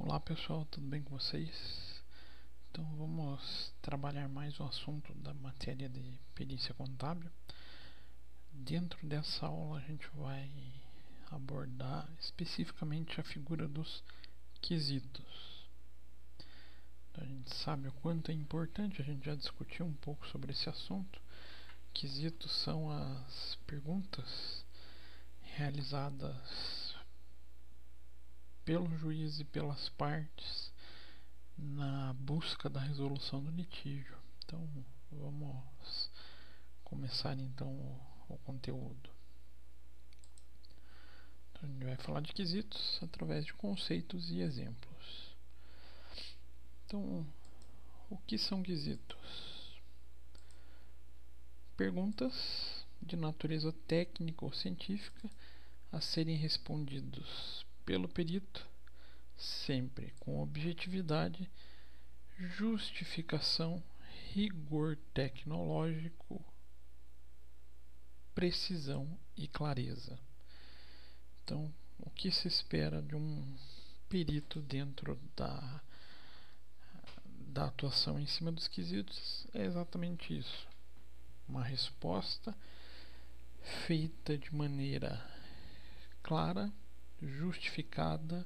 Olá pessoal, tudo bem com vocês? Então vamos trabalhar mais um assunto da matéria de perícia contábil. Dentro dessa aula a gente vai abordar especificamente a figura dos quesitos. A gente sabe o quanto é importante, a gente já discutiu um pouco sobre esse assunto. Quesitos são as perguntas realizadas pelo juiz e pelas partes na busca da resolução do litígio. Então vamos começar então o conteúdo. Então, a gente vai falar de quesitos através de conceitos e exemplos. Então, o que são quesitos? Perguntas de natureza técnica ou científica a serem respondidos pelo perito, sempre com objetividade, justificação, rigor tecnológico, precisão e clareza. Então, o que se espera de um perito dentro da atuação em cima dos quesitos é exatamente isso: uma resposta feita de maneira clara, justificada,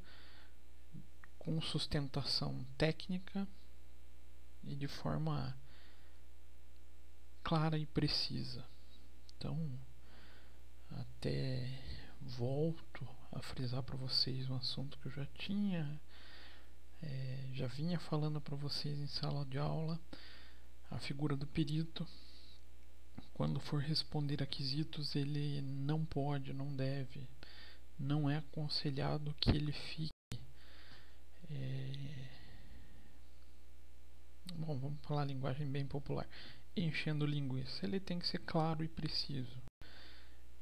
com sustentação técnica e de forma clara e precisa. Então, até volto a frisar para vocês um assunto que eu já vinha falando para vocês em sala de aula: a figura do perito, quando for responder a quesitos, ele não pode, não deve, não é aconselhado que ele fique vamos falar a linguagem bem popular, enchendo linguiça. Ele tem que ser claro e preciso.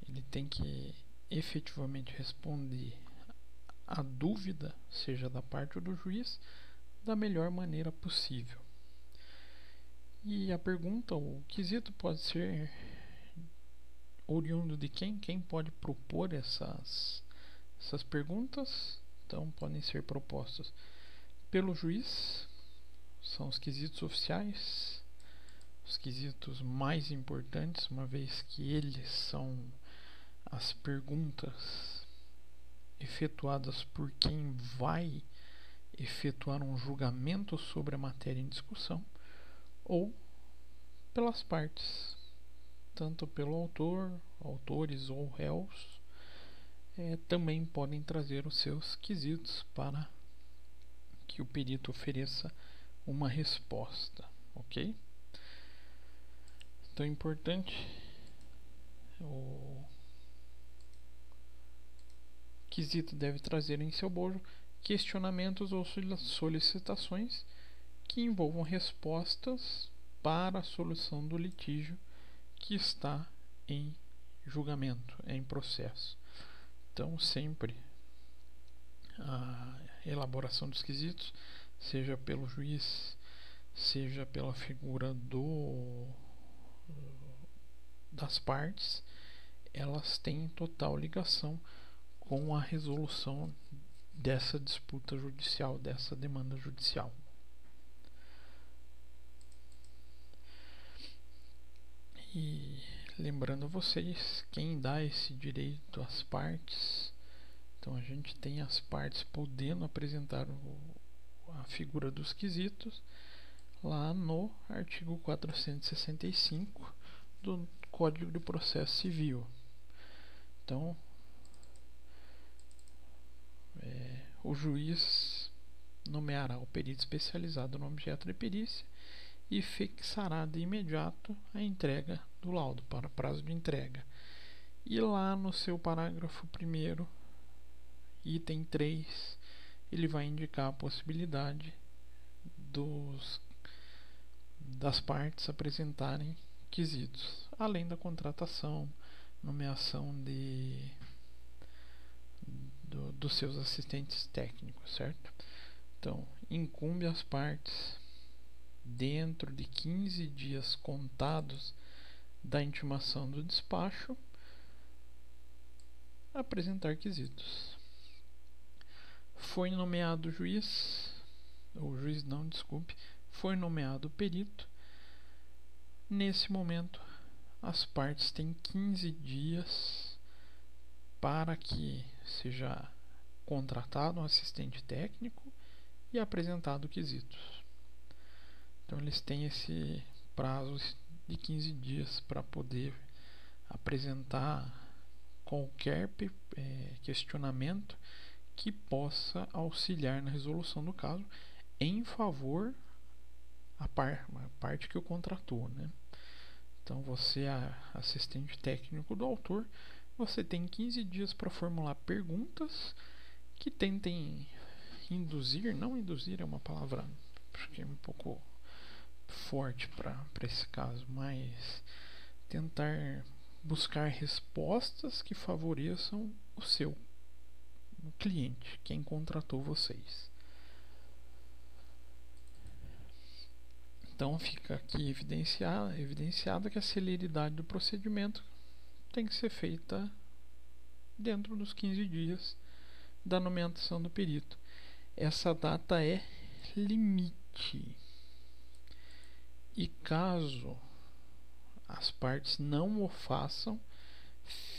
Ele tem que efetivamente responder a dúvida, seja da parte ou do juiz, da melhor maneira possível. E a pergunta, o quesito pode ser oriundo de quem? Quem pode propor essas perguntas? Então podem ser propostas pelo juiz, são os quesitos oficiais, os quesitos mais importantes, uma vez que eles são as perguntas efetuadas por quem vai efetuar um julgamento sobre a matéria em discussão, ou pelas partes, tanto pelo autor, autores ou réus, também podem trazer os seus quesitos para que o perito ofereça uma resposta, ok? Então é importante o quesito deve trazer em seu bojo questionamentos ou solicitações que envolvam respostas para a solução do litígio que está em julgamento, em processo. Então, sempre a elaboração dos quesitos, seja pelo juiz, seja pela figura das partes, elas têm total ligação com a resolução dessa disputa judicial, dessa demanda judicial. E lembrando a vocês, quem dá esse direito às partes, então a gente tem as partes podendo apresentar a figura dos quesitos lá no artigo 465 do Código de Processo Civil. Então, o juiz nomeará o perito especializado no objeto de perícia e fixará de imediato a entrega do laudo para prazo de entrega. E lá no seu parágrafo 1º, item 3, ele vai indicar a possibilidade das partes apresentarem quesitos, além da contratação, nomeação dos seus assistentes técnicos, certo? Então, incumbe às partes, dentro de 15 dias contados da intimação do despacho, apresentar quesitos. Foi nomeado juiz, ou juiz não, desculpe, foi nomeado perito. Nesse momento, as partes têm 15 dias para que seja contratado um assistente técnico e apresentado quesitos. Então eles têm esse prazo de 15 dias para poder apresentar qualquer questionamento que possa auxiliar na resolução do caso em favor a parte que o contratou, né? Então você é assistente técnico do autor, você tem 15 dias para formular perguntas que tentem induzir, não induzir é uma palavra acho que é um pouco forte para esse caso, mas tentar buscar respostas que favoreçam o seu cliente, quem contratou vocês. Então fica aqui evidenciada que a celeridade do procedimento tem que ser feita dentro dos 15 dias da nomeação do perito. Essa data é limite. E caso as partes não o façam,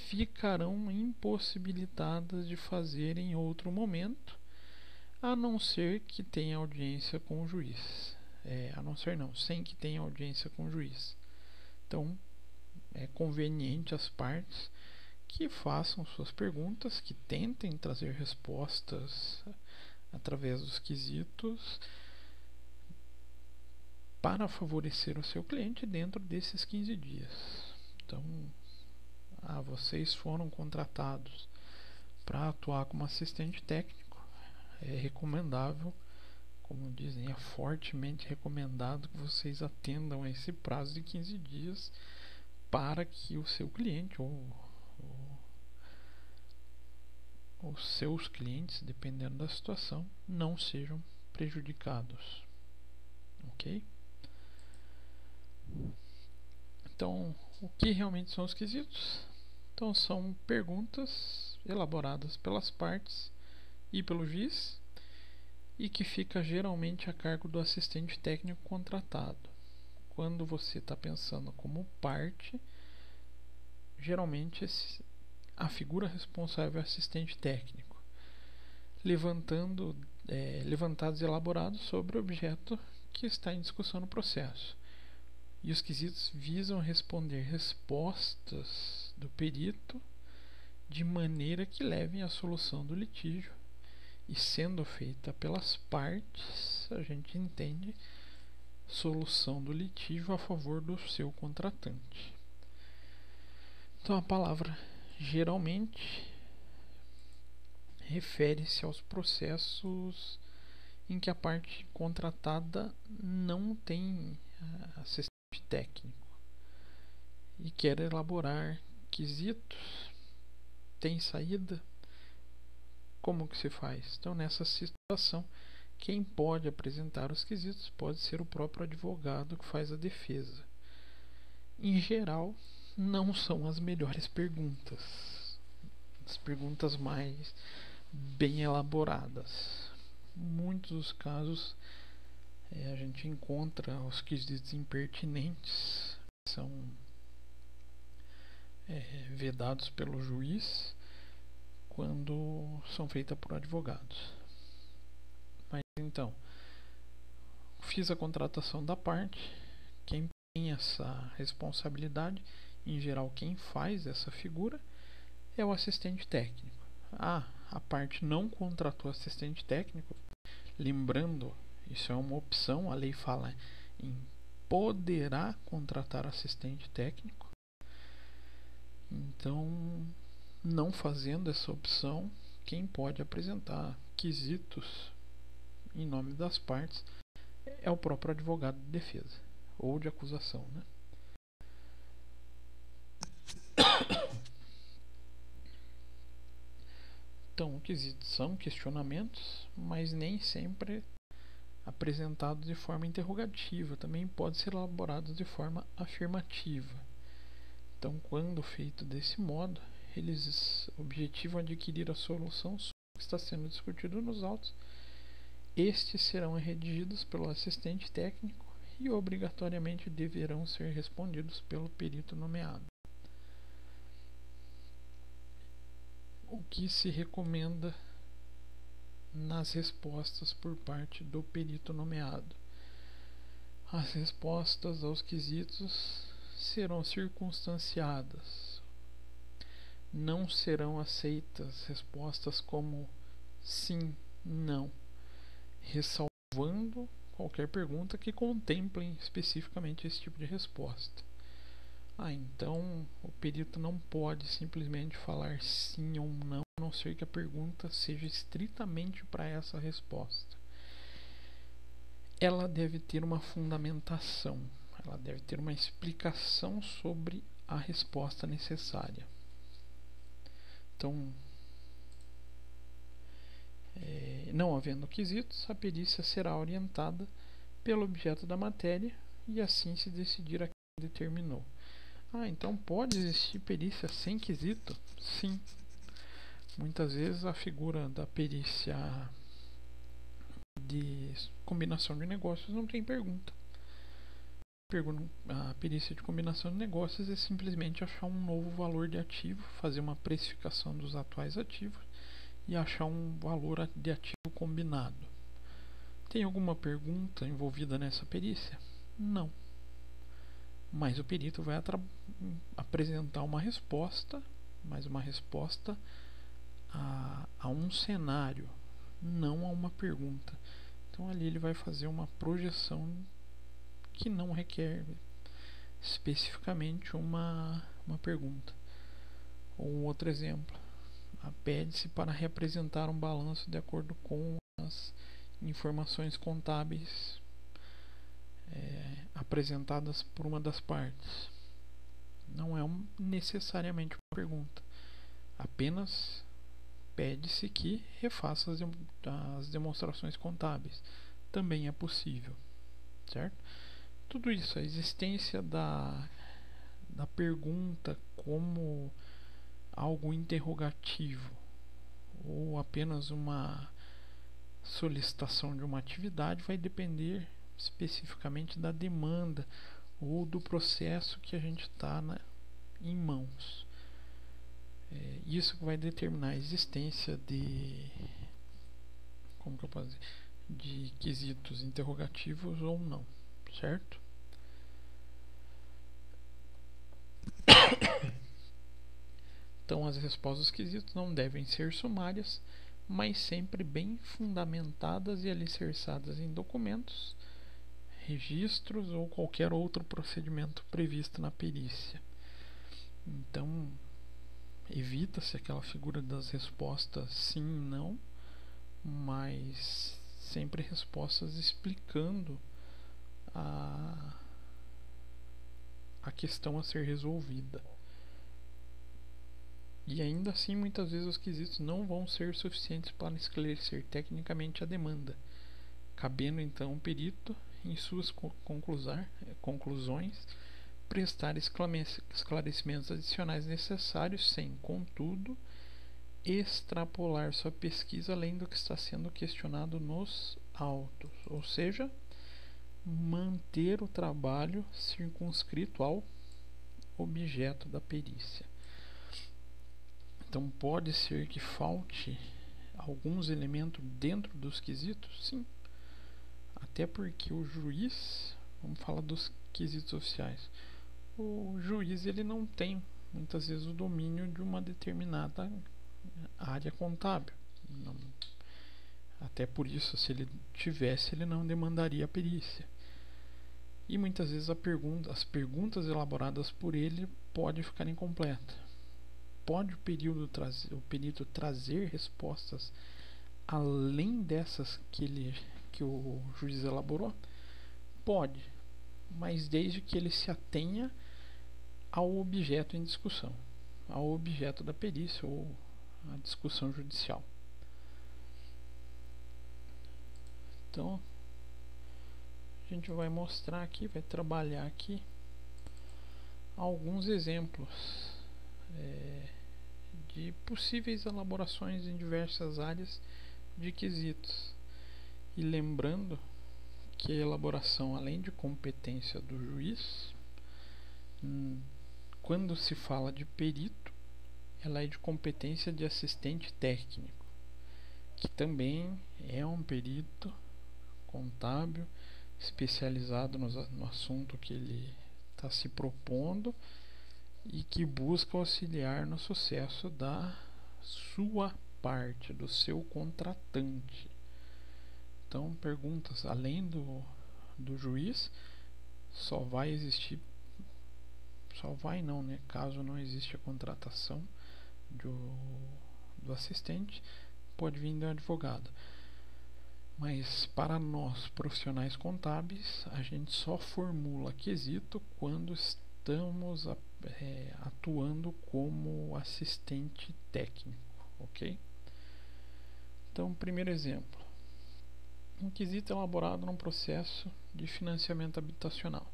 ficarão impossibilitadas de fazer em outro momento, a não ser que tenha audiência com o juiz. Sem que tenha audiência com o juiz. Então, é conveniente as partes que façam suas perguntas, que tentem trazer respostas através dos quesitos para favorecer o seu cliente dentro desses 15 dias. Então, vocês foram contratados para atuar como assistente técnico, é recomendável, como dizem, é fortemente recomendado que vocês atendam a esse prazo de 15 dias para que o seu cliente ou os seus clientes, dependendo da situação, não sejam prejudicados. Ok? Então, o que realmente são os quesitos? Então, são perguntas elaboradas pelas partes e pelo juiz e que fica geralmente a cargo do assistente técnico contratado. Quando você está pensando como parte, geralmente a figura responsável é o assistente técnico, levantados e elaborados sobre o objeto que está em discussão no processo. E os quesitos visam responder respostas do perito de maneira que levem à solução do litígio. E sendo feita pelas partes, a gente entende solução do litígio a favor do seu contratante. Então a palavra geralmente refere-se aos processos em que a parte contratada não tem assistente técnico e quer elaborar quesitos, tem saída. Como que se faz? Então, nessa situação, quem pode apresentar os quesitos pode ser o próprio advogado que faz a defesa. Em geral, não são as melhores perguntas, as perguntas mais bem elaboradas. Em muitos dos casos, a gente encontra os quesitos impertinentes, que são vedados pelo juiz quando são feitas por advogados. Mas então, fiz a contratação da parte, quem tem essa responsabilidade, em geral quem faz essa figura, é o assistente técnico. A parte não contratou assistente técnico, lembrando, isso é uma opção, a lei fala em poderá contratar assistente técnico. Então, não fazendo essa opção, quem pode apresentar quesitos em nome das partes é o próprio advogado de defesa ou de acusação, né? Então, quesitos são questionamentos, mas nem sempre apresentados de forma interrogativa, também podem ser elaborados de forma afirmativa. Então, quando feito desse modo, eles objetivam adquirir a solução que está sendo discutido nos autos, estes serão redigidos pelo assistente técnico e obrigatoriamente deverão ser respondidos pelo perito nomeado. O que se recomenda nas respostas por parte do perito nomeado? As respostas aos quesitos serão circunstanciadas. Não serão aceitas respostas como sim, não, ressalvando qualquer pergunta que contemplem especificamente esse tipo de resposta. Então o perito não pode simplesmente falar sim ou não, a não ser que a pergunta seja estritamente para essa resposta. Ela deve ter uma fundamentação, ela deve ter uma explicação sobre a resposta necessária. Então, não havendo quesitos, a perícia será orientada pelo objeto da matéria e assim se decidir a quem determinou. Então pode existir perícia sem quesito? Sim. Muitas vezes a figura da perícia de combinação de negócios não tem pergunta. A perícia de combinação de negócios é simplesmente achar um novo valor de ativo, fazer uma precificação dos atuais ativos e achar um valor de ativo combinado. Tem alguma pergunta envolvida nessa perícia? Não. Mas o perito vai apresentar uma resposta, mas uma resposta a um cenário, não a uma pergunta. Então ali ele vai fazer uma projeção que não requer especificamente uma pergunta. Ou um outro exemplo, pede-se para representar um balanço de acordo com as informações contábeis apresentadas por uma das partes. Não é necessariamente uma pergunta, apenas pede-se que refaça as demonstrações contábeis. Também é possível, certo? Tudo isso, a existência da pergunta como algo interrogativo ou apenas uma solicitação de uma atividade vai depender especificamente da demanda ou do processo que a gente está em mãos. Isso vai determinar a existência de de quesitos interrogativos ou não, certo? Então as respostas aos quesitos não devem ser sumárias, mas sempre bem fundamentadas e alicerçadas em documentos, registros ou qualquer outro procedimento previsto na perícia. Então evita-se aquela figura das respostas sim e não, mas sempre respostas explicando a questão a ser resolvida. E ainda assim, muitas vezes os quesitos não vão ser suficientes para esclarecer tecnicamente a demanda, cabendo então o perito, em suas conclusões, prestar esclarecimentos adicionais necessários sem, contudo, extrapolar sua pesquisa além do que está sendo questionado nos autos, ou seja, manter o trabalho circunscrito ao objeto da perícia. Então pode ser que falte alguns elementos dentro dos quesitos? Sim. Até porque o juiz, vamos falar dos quesitos oficiais, o juiz ele não tem muitas vezes o domínio de uma determinada área contábil. Não, até por isso, se ele tivesse, ele não demandaria a perícia. E muitas vezes as perguntas elaboradas por ele podem ficar incompletas. Pode o perito trazer respostas além dessas que o juiz elaborou? Pode, mas desde que ele se atenha ao objeto em discussão, ao objeto da perícia ou a discussão judicial. Então a gente vai mostrar aqui, vai trabalhar aqui alguns exemplos de possíveis elaborações em diversas áreas de quesitos. E lembrando que a elaboração, além de competência do juiz, quando se fala de perito, ela é de competência de assistente técnico, que também é um perito contábil especializado no assunto que ele está se propondo e que busca auxiliar no sucesso da sua parte, do seu contratante. Então, perguntas além do juiz, só vai existir, só vai não, né? Caso não exista a contratação do assistente, pode vir do advogado. Mas para nós, profissionais contábeis, a gente só formula quesito quando estamos atuando como assistente técnico, ok? Então, primeiro exemplo. Um quesito elaborado num processo de financiamento habitacional.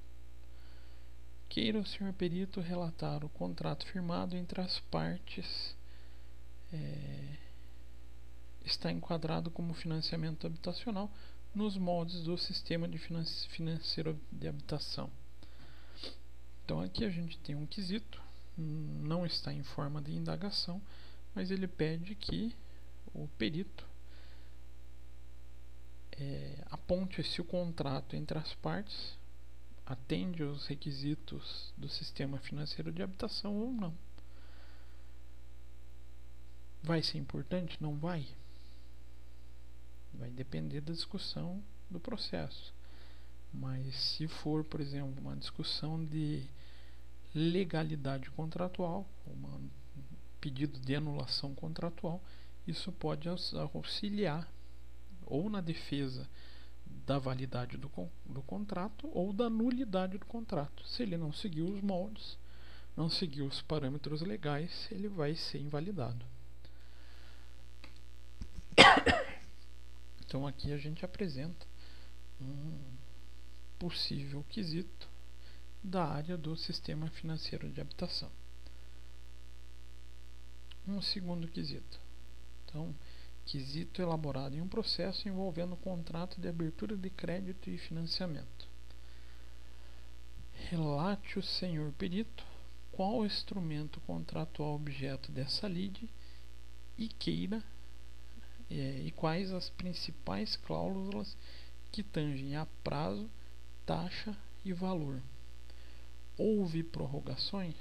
Queira o senhor perito relatar o contrato firmado entre as partes está enquadrado como financiamento habitacional nos moldes do sistema de financeiro de habitação. Então aqui a gente tem um quesito, não está em forma de indagação, mas ele pede que o perito aponte se o contrato entre as partes atende aos requisitos do sistema financeiro de habitação ou não. Vai ser importante? Não vai. Vai depender da discussão do processo. Mas se for, por exemplo, uma discussão de legalidade contratual, um pedido de anulação contratual, isso pode auxiliar ou na defesa da validade do contrato ou da nulidade do contrato. Se ele não seguiu os moldes, não seguiu os parâmetros legais, ele vai ser invalidado. Então aqui a gente apresenta um possível quesito da área do sistema financeiro de habitação. Um segundo quesito. Então, quesito elaborado em um processo envolvendo contrato de abertura de crédito e financiamento. Relate o senhor perito qual o instrumento contratual objeto dessa lide e queira e quais as principais cláusulas que tangem a prazo, taxa e valor. Houve prorrogações?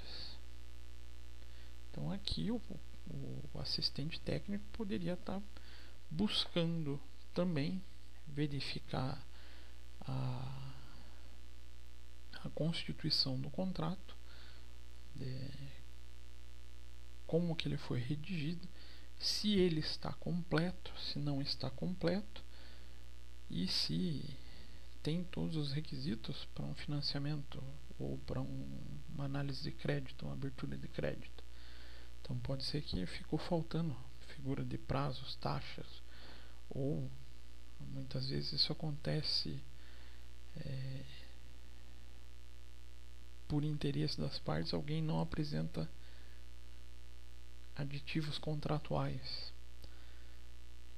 Então aqui o assistente técnico poderia estar buscando também verificar a constituição do contrato, como que ele foi redigido, se ele está completo, se não está completo e se tem todos os requisitos para um financiamento ou para uma análise de crédito, uma abertura de crédito. Então pode ser que ficou faltando figura de prazos, taxas, ou muitas vezes isso acontece por interesse das partes, alguém não apresenta aditivos contratuais.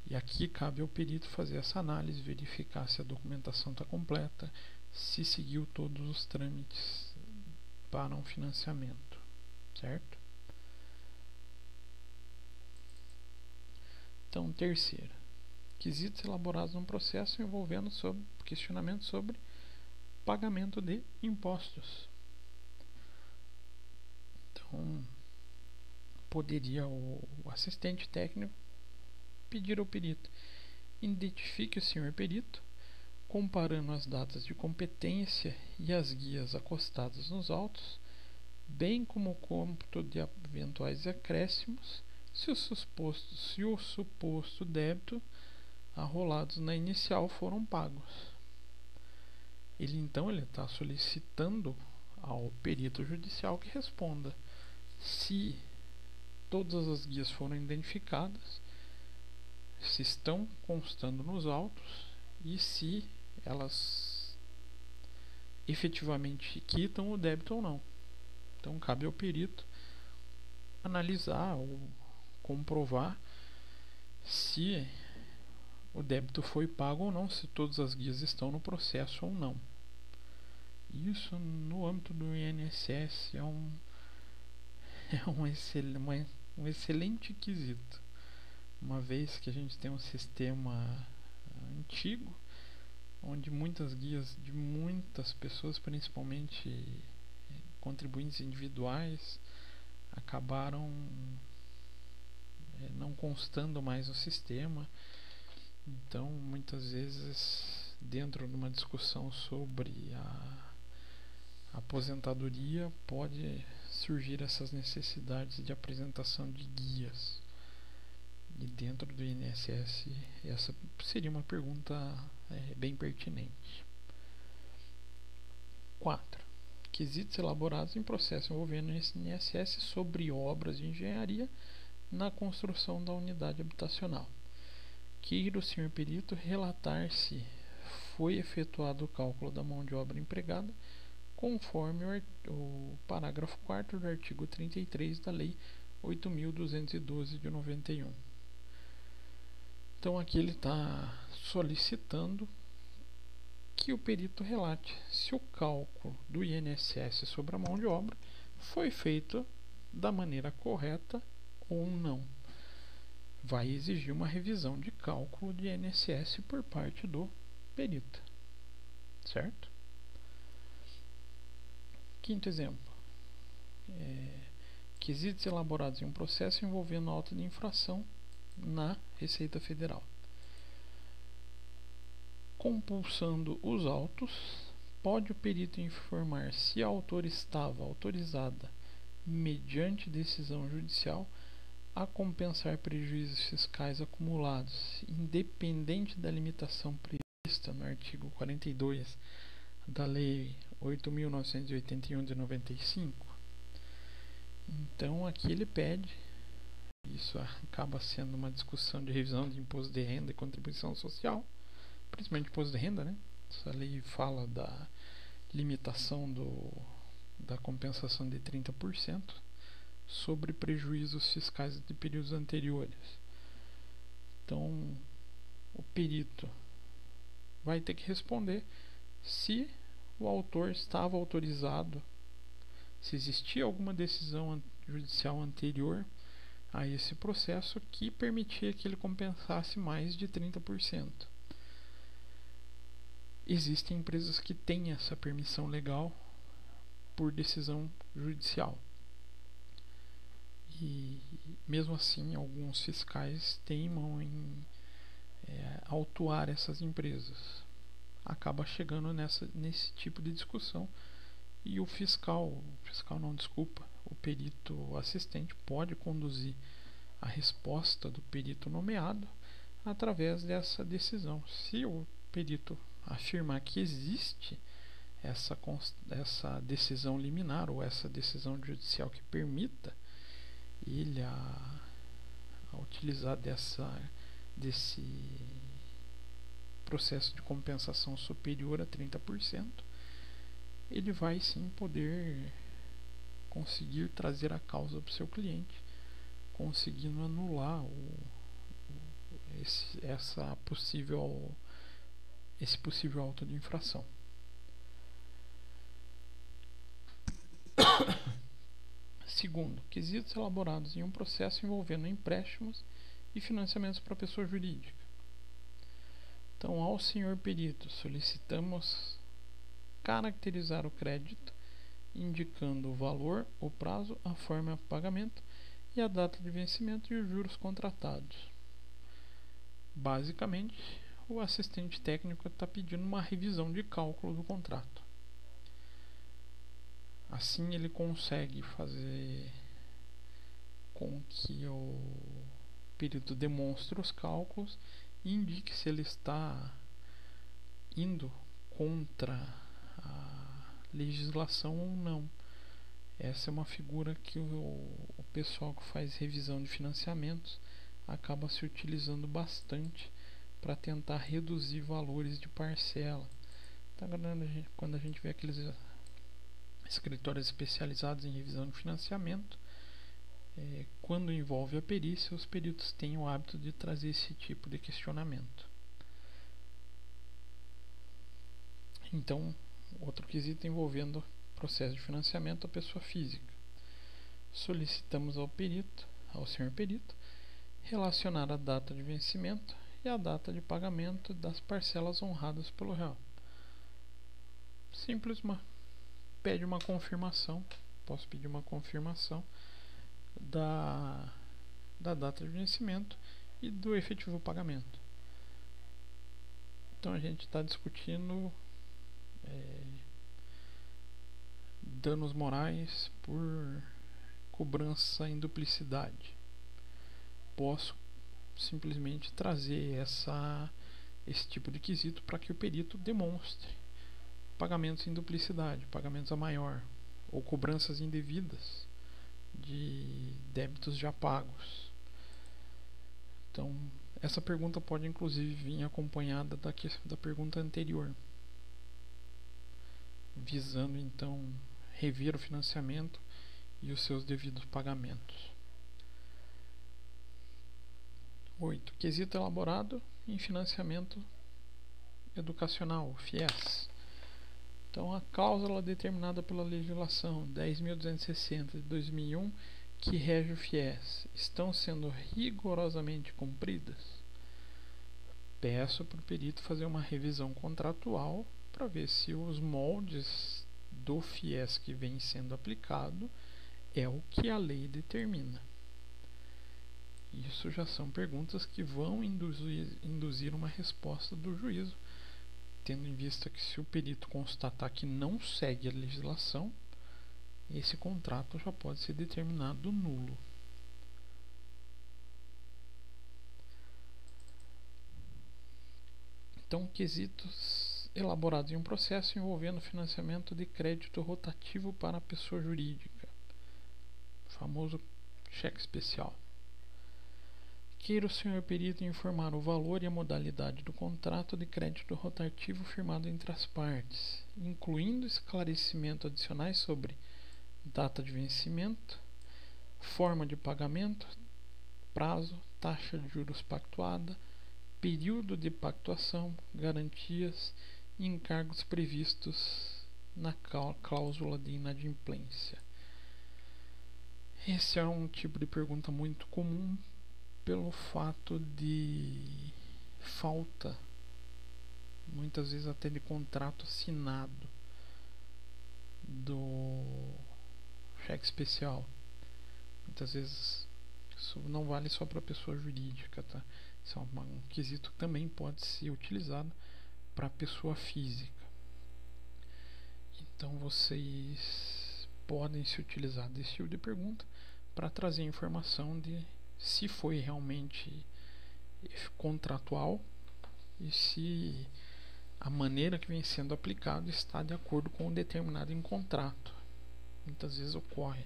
E aqui cabe ao perito fazer essa análise, verificar se a documentação está completa, se seguiu todos os trâmites para um financiamento, certo? Então, terceiro, quesitos elaborados num processo envolvendo questionamento sobre pagamento de impostos. Então, poderia o assistente técnico pedir ao perito: identifique o senhor perito, comparando as datas de competência e as guias acostadas nos autos, bem como o cômputo de eventuais acréscimos, se o suposto débito arrolados na inicial foram pagos. Ele está solicitando ao perito judicial que responda se todas as guias foram identificadas, se estão constando nos autos e se elas efetivamente quitam o débito ou não. Então cabe ao perito analisar ou comprovar se o débito foi pago ou não, se todas as guias estão no processo ou não. Isso no âmbito do INSS é um excelente quesito, uma vez que a gente tem um sistema antigo, onde muitas guias de muitas pessoas, principalmente contribuintes individuais, acabaram não constando mais no sistema. Então, muitas vezes, dentro de uma discussão sobre a aposentadoria, pode surgir essas necessidades de apresentação de guias. E dentro do INSS, essa seria uma pergunta bem pertinente. 4. Quesitos elaborados em processo envolvendo o INSS sobre obras de engenharia na construção da unidade habitacional. Queira o senhor perito relatar se foi efetuado o cálculo da mão de obra empregada conforme o parágrafo 4º do artigo 33 da Lei 8.212 de 91. Então aqui ele está solicitando que o perito relate se o cálculo do INSS sobre a mão de obra foi feito da maneira correta ou não. Vai exigir uma revisão de cálculo de INSS por parte do perito, certo? Quinto exemplo. Quesitos elaborados em um processo envolvendo auto de infração na Receita Federal. Compulsando os autos, pode o perito informar se a autora estava autorizada, mediante decisão judicial, a compensar prejuízos fiscais acumulados, independente da limitação prevista no artigo 42 da Lei 8.981 de 95. Então aqui ele pede, isso acaba sendo uma discussão de revisão de imposto de renda e contribuição social, principalmente imposto de renda, né? Essa lei fala da limitação da compensação de 30% sobre prejuízos fiscais de períodos anteriores. Então, o perito vai ter que responder se o autor estava autorizado, se existia alguma decisão judicial anterior a esse processo que permitia que ele compensasse mais de 30%. Existem empresas que têm essa permissão legal por decisão judicial. E mesmo assim, alguns fiscais teimam em autuar essas empresas. Acaba chegando nesse tipo de discussão e o perito assistente pode conduzir a resposta do perito nomeado através dessa decisão. Se o perito afirmar que existe essa decisão liminar ou essa decisão judicial que permita ele a utilizar desse processo de compensação superior a 30%, ele vai sim poder conseguir trazer a causa para o seu cliente, conseguindo anular esse possível auto de infração. Segundo, quesitos elaborados em um processo envolvendo empréstimos e financiamentos para pessoa jurídica. Então, ao senhor perito, solicitamos caracterizar o crédito, indicando o valor, o prazo, a forma de pagamento e a data de vencimento e os juros contratados. Basicamente, o assistente técnico está pedindo uma revisão de cálculo do contrato. Assim ele consegue fazer com que o perito demonstre os cálculos e indique se ele está indo contra a legislação ou não. Essa é uma figura que o pessoal que faz revisão de financiamentos acaba se utilizando bastante para tentar reduzir valores de parcela. Tá, quando a gente vê aqueles escritórios especializados em revisão de financiamento, quando envolve a perícia, os peritos têm o hábito de trazer esse tipo de questionamento. Então, outro quesito envolvendo processo de financiamento da pessoa física. Solicitamos ao senhor perito, relacionar a data de vencimento e a data de pagamento das parcelas honradas pelo réu. Pede uma confirmação, posso pedir uma confirmação da data de vencimento e do efetivo pagamento. Então a gente está discutindo danos morais por cobrança em duplicidade. Posso simplesmente trazer esse tipo de quesito para que o perito demonstre pagamentos em duplicidade, pagamentos a maior, ou cobranças indevidas de débitos já pagos. Então, essa pergunta pode inclusive vir acompanhada da pergunta anterior, visando então rever o financiamento e os seus devidos pagamentos. 8. Quesito elaborado em financiamento educacional, FIES. Então, a cláusula determinada pela legislação 10.260 de 2001, que rege o FIES, estão sendo rigorosamente cumpridas? Peço para o perito fazer uma revisão contratual para ver se os moldes do FIES que vem sendo aplicado é o que a lei determina. Isso já são perguntas que vão induzir uma resposta do juízo, tendo em vista que, se o perito constatar que não segue a legislação, esse contrato já pode ser determinado nulo. Então, quesitos elaborados em um processo envolvendo financiamento de crédito rotativo para a pessoa jurídica, o famoso cheque especial. Queira o senhor perito informar o valor e a modalidade do contrato de crédito rotativo firmado entre as partes, incluindo esclarecimentos adicionais sobre data de vencimento, forma de pagamento, prazo, taxa de juros pactuada, período de pactuação, garantias e encargos previstos na cláusula de inadimplência. Esse é um tipo de pergunta muito comum pelo fato de falta, muitas vezes até de contrato assinado do cheque especial. Muitas vezes isso não vale só para a pessoa jurídica, tá? Isso é um quesito que também pode ser utilizado para a pessoa física. Então vocês podem se utilizar desse tipo de pergunta para trazer informação de se foi realmente contratual e se a maneira que vem sendo aplicado está de acordo com o determinado em contrato. Muitas vezes ocorre.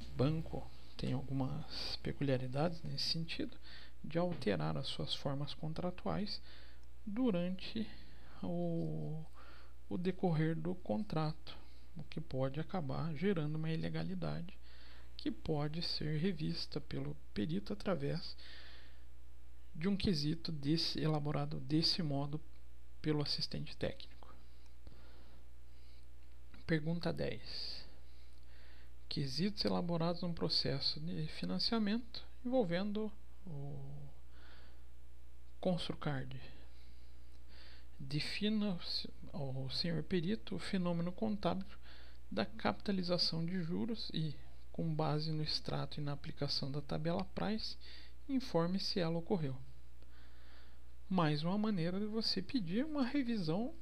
O banco tem algumas peculiaridades nesse sentido de alterar as suas formas contratuais durante o decorrer do contrato, o que pode acabar gerando uma ilegalidade que pode ser revista pelo perito através de um quesito elaborado desse modo pelo assistente técnico. Pergunta 10. Quesitos elaborados num processo de financiamento envolvendo o Construcard. Defina ao senhor perito o fenômeno contábil da capitalização de juros e, com base no extrato e na aplicação da tabela price, informe se ela ocorreu. Mais uma maneira de você pedir uma revisão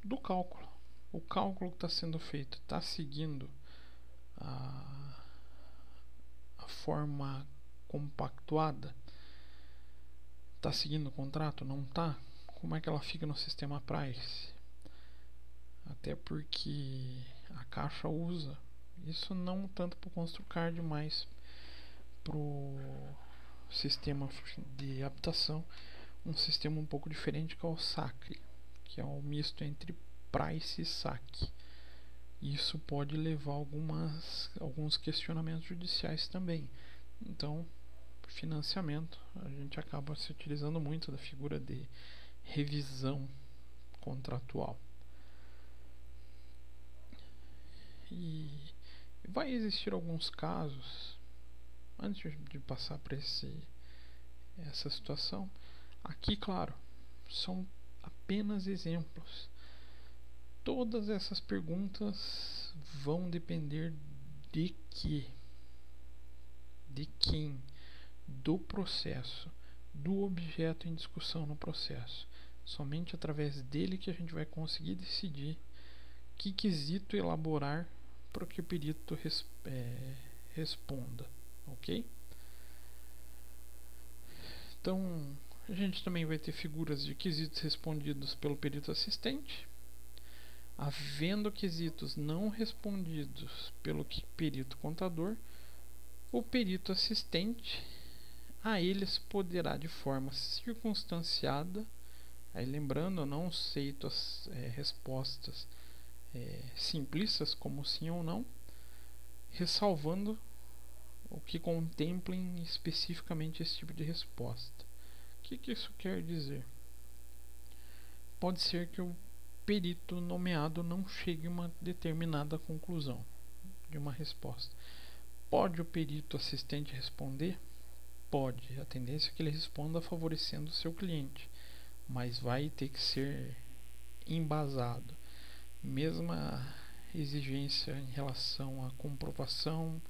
do cálculo. O cálculo que está sendo feito está seguindo a forma compactuada? Está seguindo o contrato? Não está? Como é que ela fica no sistema price? Até porque a Caixa usa isso não tanto para o Construcard, mas para o sistema de habitação, um sistema um pouco diferente, que é o SACRE, que é um misto entre price e saque. Isso pode levar alguns questionamentos judiciais também. Então, financiamento, a gente acaba se utilizando muito da figura de revisão contratual. E vai existir alguns casos, antes de passar para essa situação, aqui, claro, são apenas exemplos. Todas essas perguntas vão depender de quê? De quem? Do processo, do objeto em discussão no processo. Somente através dele que a gente vai conseguir decidir que quesito elaborar para que o perito responda, ok? Então, a gente também vai ter figuras de quesitos respondidos pelo perito assistente. Havendo quesitos não respondidos pelo perito contador, o perito assistente a eles poderá, de forma circunstanciada, aí lembrando, eu não aceito as respostas simplistas como sim ou não, ressalvando o que contemplem especificamente esse tipo de resposta. O que isso quer dizer? Pode ser que o perito nomeado não chegue a uma determinada conclusão de uma resposta. Pode o perito assistente responder? Pode. A tendência é que ele responda favorecendo o seu cliente, mas vai ter que ser embasado. Mesma exigência em relação à comprovação,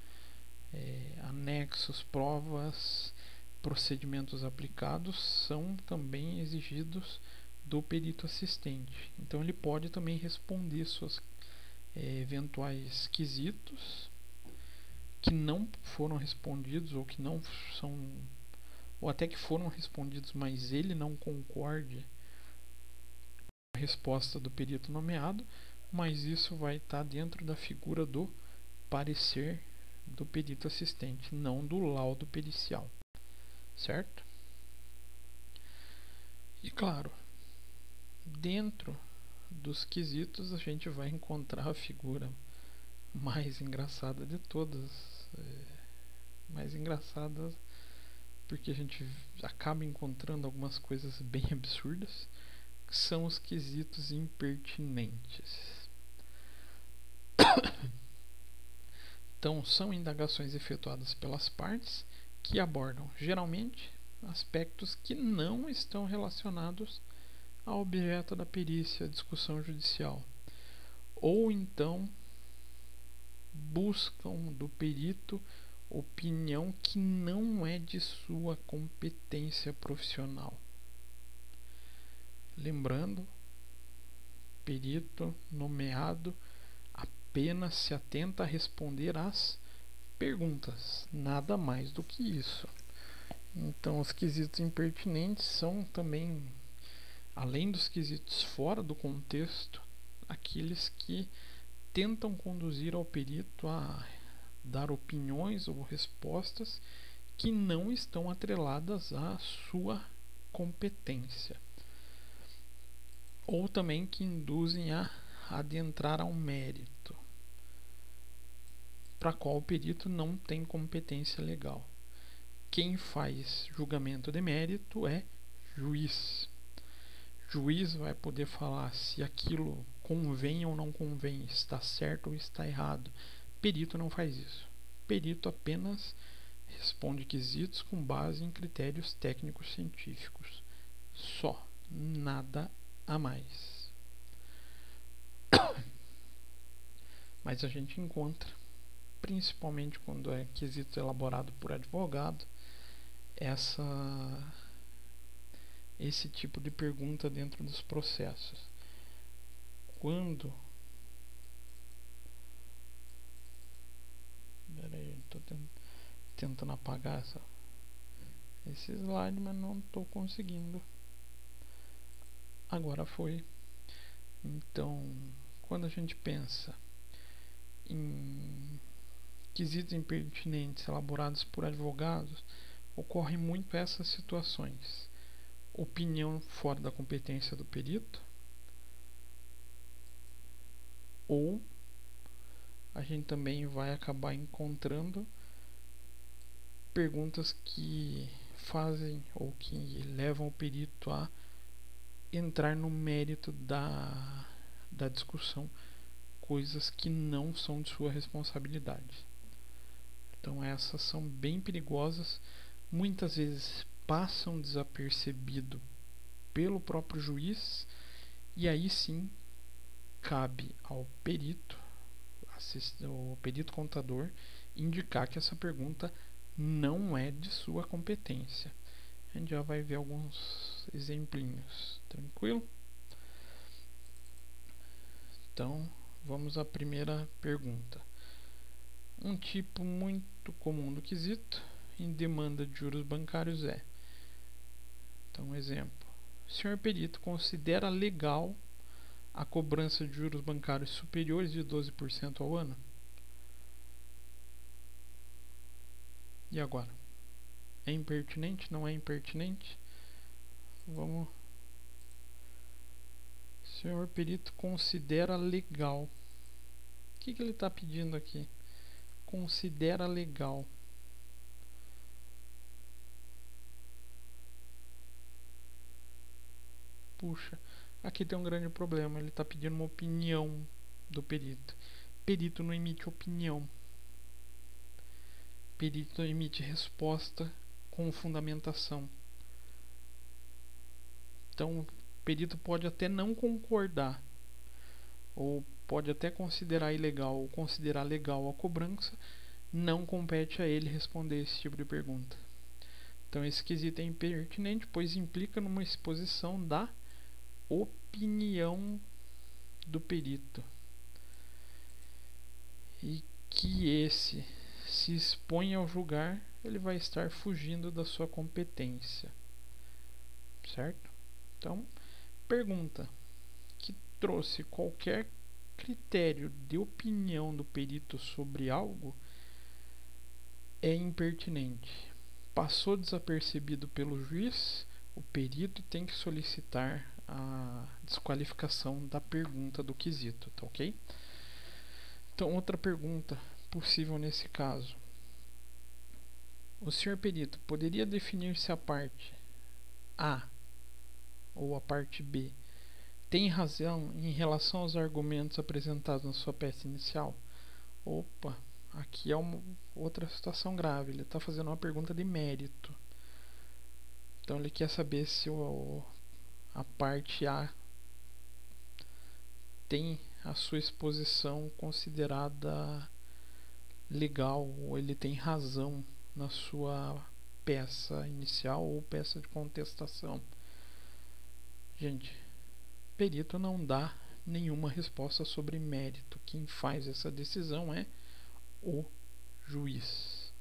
anexos, provas, procedimentos aplicados são também exigidos do perito assistente. Então ele pode também responder suas eventuais quesitos que não foram respondidos ou que não são, ou até que foram respondidos, mas ele não concorde com a resposta do perito nomeado, mas isso vai estar dentro da figura do parecer do perito assistente, não do laudo pericial, certo? E claro, dentro dos quesitos a gente vai encontrar a figura mais engraçada de todas, mais engraçada porque a gente acaba encontrando algumas coisas bem absurdas, que são os quesitos impertinentes. Então, são indagações efetuadas pelas partes que abordam, geralmente, aspectos que não estão relacionados ao objeto da perícia, discussão judicial, ou então buscam do perito opinião que não é de sua competência profissional. Lembrando, perito nomeado apenas se atenta a responder às perguntas, nada mais do que isso. Então, os quesitos impertinentes são também, além dos quesitos fora do contexto, aqueles que tentam conduzir ao perito a dar opiniões ou respostas que não estão atreladas à sua competência, ou também que induzem a adentrar a um mérito para qual o perito não tem competência legal. Quem faz julgamento de mérito é juiz. Juiz vai poder falar se aquilo convém ou não convém, está certo ou está errado. Perito não faz isso. Perito apenas responde quesitos com base em critérios técnicos científicos. Só, nada a mais. Mas a gente encontra, principalmente quando é quesito elaborado por advogado, esse tipo de pergunta dentro dos processos. Quando estou tentando apagar esse slide, mas não estou conseguindo. Agora foi. Então, quando a gente pensa em quesitos impertinentes elaborados por advogados, ocorrem muito essas situações: opinião fora da competência do perito, ou a gente também vai acabar encontrando perguntas que fazem ou que levam o perito a entrar no mérito da discussão, coisas que não são de sua responsabilidade. Então essas são bem perigosas, muitas vezes passam desapercebido pelo próprio juiz, e aí sim cabe ao perito, o perito contador, indicar que essa pergunta não é de sua competência. A gente já vai ver alguns exemplinhos, tranquilo? Então, vamos à primeira pergunta. Um tipo muito comum do quesito em demanda de juros bancários é, então, um exemplo: o senhor perito considera legal a cobrança de juros bancários superiores de 12% ao ano? E agora? É impertinente? Não é impertinente? Vamos. O senhor perito considera legal. O que ele está pedindo aqui? Considera legal. Puxa, aqui tem um grande problema. Ele está pedindo uma opinião do perito. Perito não emite opinião. Perito emite resposta com fundamentação. Então, o perito pode até não concordar, ou pode até considerar ilegal ou considerar legal a cobrança, não compete a ele responder esse tipo de pergunta. Então, esse quesito é impertinente, pois implica numa exposição da opinião do perito, e que esse se expõe ao julgar, ele vai estar fugindo da sua competência, certo? Então, pergunta que trouxe qualquer critério de opinião do perito sobre algo é impertinente. Passou desapercebido pelo juiz, o perito tem que solicitar a desqualificação da pergunta do quesito, tá ok? Então, outra pergunta possível nesse caso: o senhor perito poderia definir se a parte A ou a parte B tem razão em relação aos argumentos apresentados na sua peça inicial? Opa, aqui é uma outra situação grave. Ele está fazendo uma pergunta de mérito. Então ele quer saber se a parte A tem a sua exposição considerada legal, ou ele tem razão na sua peça inicial ou peça de contestação. Gente, perito não dá nenhuma resposta sobre mérito. Quem faz essa decisão é o juiz.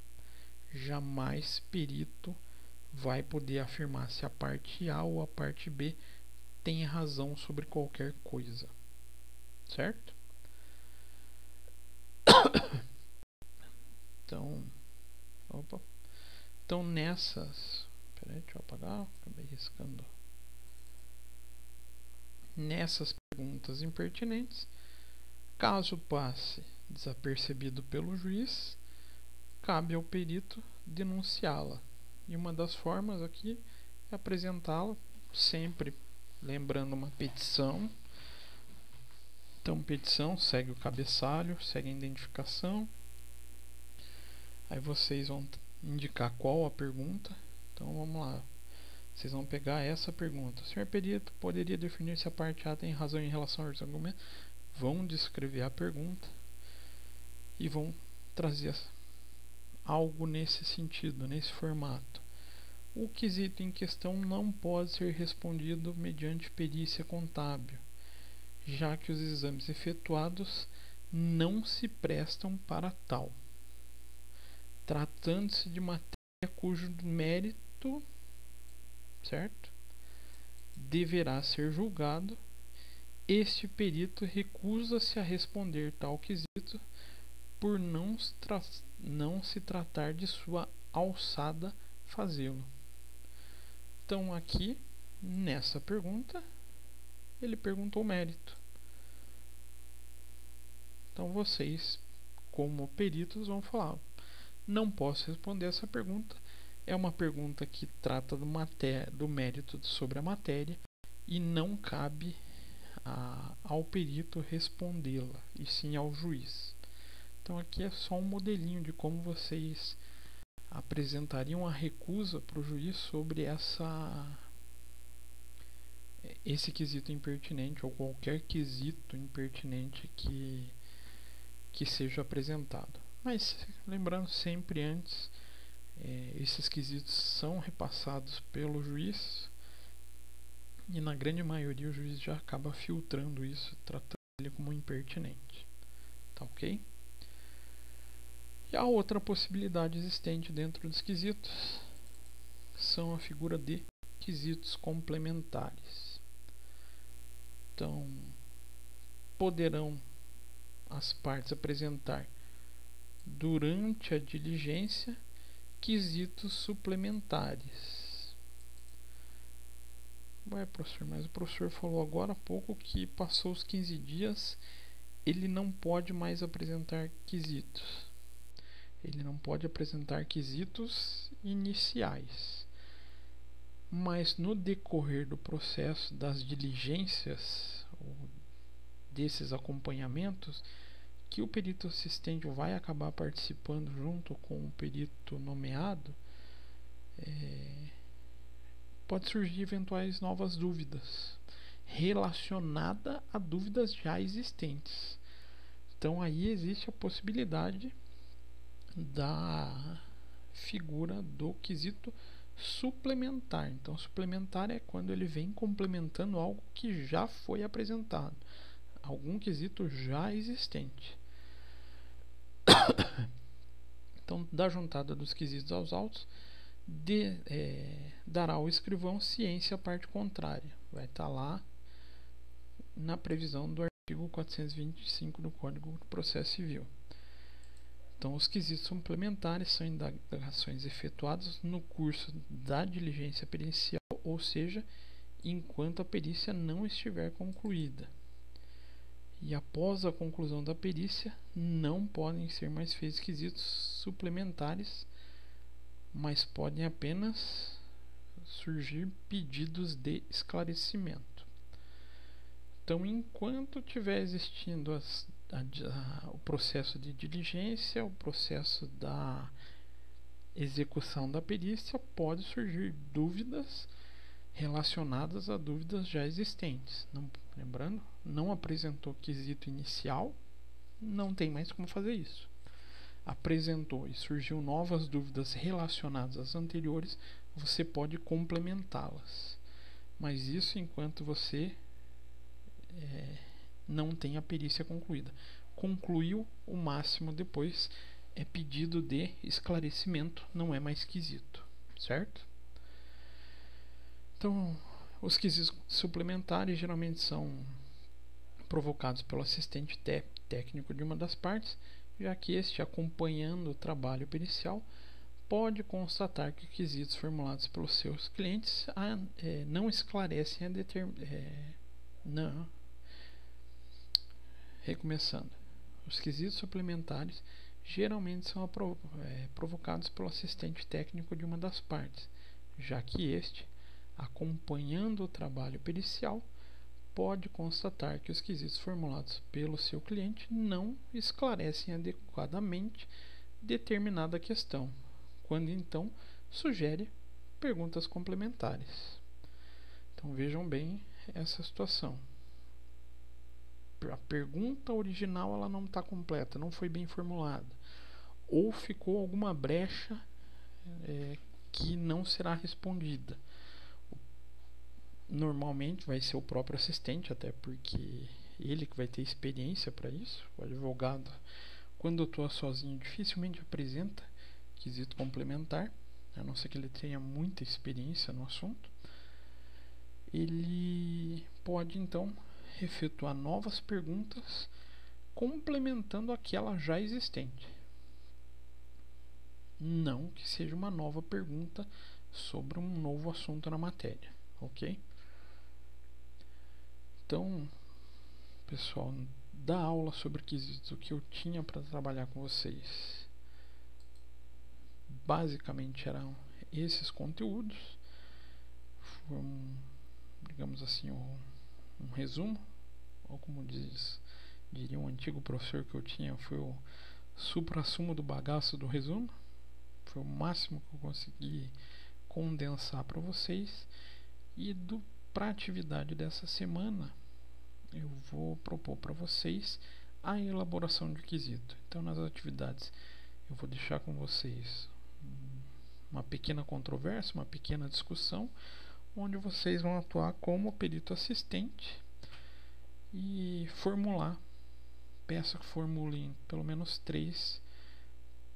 Jamais perito vai poder afirmar se a parte A ou a parte B tem razão sobre qualquer coisa, certo? Então nessas, peraí, deixa eu apagar, acabei riscando. Nessas perguntas impertinentes, caso passe desapercebido pelo juiz, cabe ao perito denunciá-la. E uma das formas aqui é apresentá-la, sempre lembrando uma petição. Então, petição segue o cabeçalho, segue a identificação. Aí vocês vão indicar qual a pergunta. Então vamos lá. Vocês vão pegar essa pergunta: o senhor perito poderia definir se a parte A tem razão em relação aos argumentos? Vão descrever a pergunta e vão trazer algo nesse sentido, nesse formato. O quesito em questão não pode ser respondido mediante perícia contábil, já que os exames efetuados não se prestam para tal. Tratando-se de matéria cujo mérito, certo, deverá ser julgado, este perito recusa-se a responder tal quesito por não se tratar de sua alçada fazê-lo. Então aqui, nessa pergunta, ele perguntou o mérito. Então vocês, como peritos, vão falar: não posso responder essa pergunta. É uma pergunta que trata do mérito sobre a matéria e não cabe ao perito respondê-la, e sim ao juiz. Então aqui é só um modelinho de como vocês apresentariam a recusa para o juiz sobre esse quesito impertinente ou qualquer quesito impertinente que seja apresentado. Mas lembrando sempre antes, esses quesitos são repassados pelo juiz e na grande maioria o juiz já acaba filtrando isso, tratando ele como impertinente. Tá ok? E a outra possibilidade existente dentro dos quesitos são a figura de quesitos complementares. Então, poderão as partes apresentar durante a diligência quesitos suplementares. Ué, professor, mas o professor falou agora há pouco que passou os 15 dias, ele não pode mais apresentar quesitos. Ele não pode apresentar quesitos iniciais. Mas no decorrer do processo das diligências, ou desses acompanhamentos, que o perito assistente vai acabar participando junto com o perito nomeado, pode surgir eventuais novas dúvidas relacionadas a dúvidas já existentes. Então aí existe a possibilidade da figura do quesito suplementar. Então, suplementar é quando ele vem complementando algo que já foi apresentado, algum quesito já existente. Então, da juntada dos quesitos aos autos, dará ao escrivão ciência a parte contrária. Vai estar lá na previsão do artigo 425 do Código do Processo Civil. Então, os quesitos suplementares são indagações efetuadas no curso da diligência pericial, ou seja, enquanto a perícia não estiver concluída. E após a conclusão da perícia, não podem ser mais feitos quesitos suplementares, mas podem apenas surgir pedidos de esclarecimento. Então, enquanto estiver existindo o processo de diligência, o processo da execução da perícia, pode surgir dúvidas relacionadas a dúvidas já existentes. Lembrando, não apresentou quesito inicial, não tem mais como fazer isso. Apresentou e surgiu novas dúvidas relacionadas às anteriores, você pode complementá-las. Mas isso enquanto você não tem a perícia concluída. Concluiu, o máximo depois é pedido de esclarecimento, não é mais quesito, certo? Então, os quesitos suplementares geralmente são provocados pelo assistente técnico de uma das partes, já que este, acompanhando o trabalho pericial, pode constatar que quesitos formulados pelos seus clientes não esclarecem Recomeçando, os quesitos suplementares geralmente são provocados pelo assistente técnico de uma das partes, já que este, acompanhando o trabalho pericial, pode constatar que os quesitos formulados pelo seu cliente não esclarecem adequadamente determinada questão, quando então sugere perguntas complementares. Então vejam bem essa situação. A pergunta original ela não está completa, não foi bem formulada, ou ficou alguma brecha que não será respondida. Normalmente vai ser o próprio assistente, até porque ele que vai ter experiência para isso. O advogado, quando atua sozinho, dificilmente apresenta quesito complementar, a não ser que ele tenha muita experiência no assunto. Ele pode então efetuar novas perguntas complementando aquela já existente, não que seja uma nova pergunta sobre um novo assunto na matéria, ok? Então, pessoal, da aula sobre quesitos, o que eu tinha para trabalhar com vocês basicamente eram esses conteúdos. Foi digamos assim, um resumo, ou como diria um antigo professor que eu tinha, foi o suprassumo do bagaço do resumo. Foi o máximo que eu consegui condensar para vocês. E para a atividade dessa semana, eu vou propor para vocês a elaboração de quesito. Então, nas atividades, eu vou deixar com vocês uma pequena controvérsia, uma pequena discussão, onde vocês vão atuar como perito assistente e formular. Peço que formulem pelo menos 3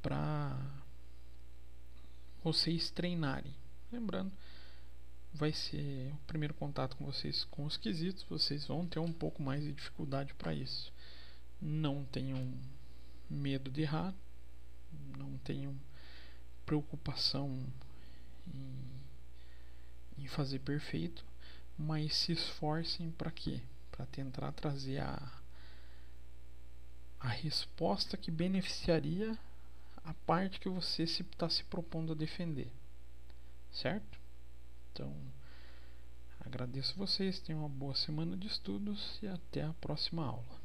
para vocês treinarem. Lembrando, vai ser o primeiro contato com vocês com os quesitos, vocês vão ter um pouco mais de dificuldade para isso. Não tenham medo de errar, não tenham preocupação em fazer perfeito, mas se esforcem para quê? Para tentar trazer a resposta que beneficiaria a parte que você está se propondo a defender, certo? Então, agradeço vocês, tenham uma boa semana de estudos e até a próxima aula.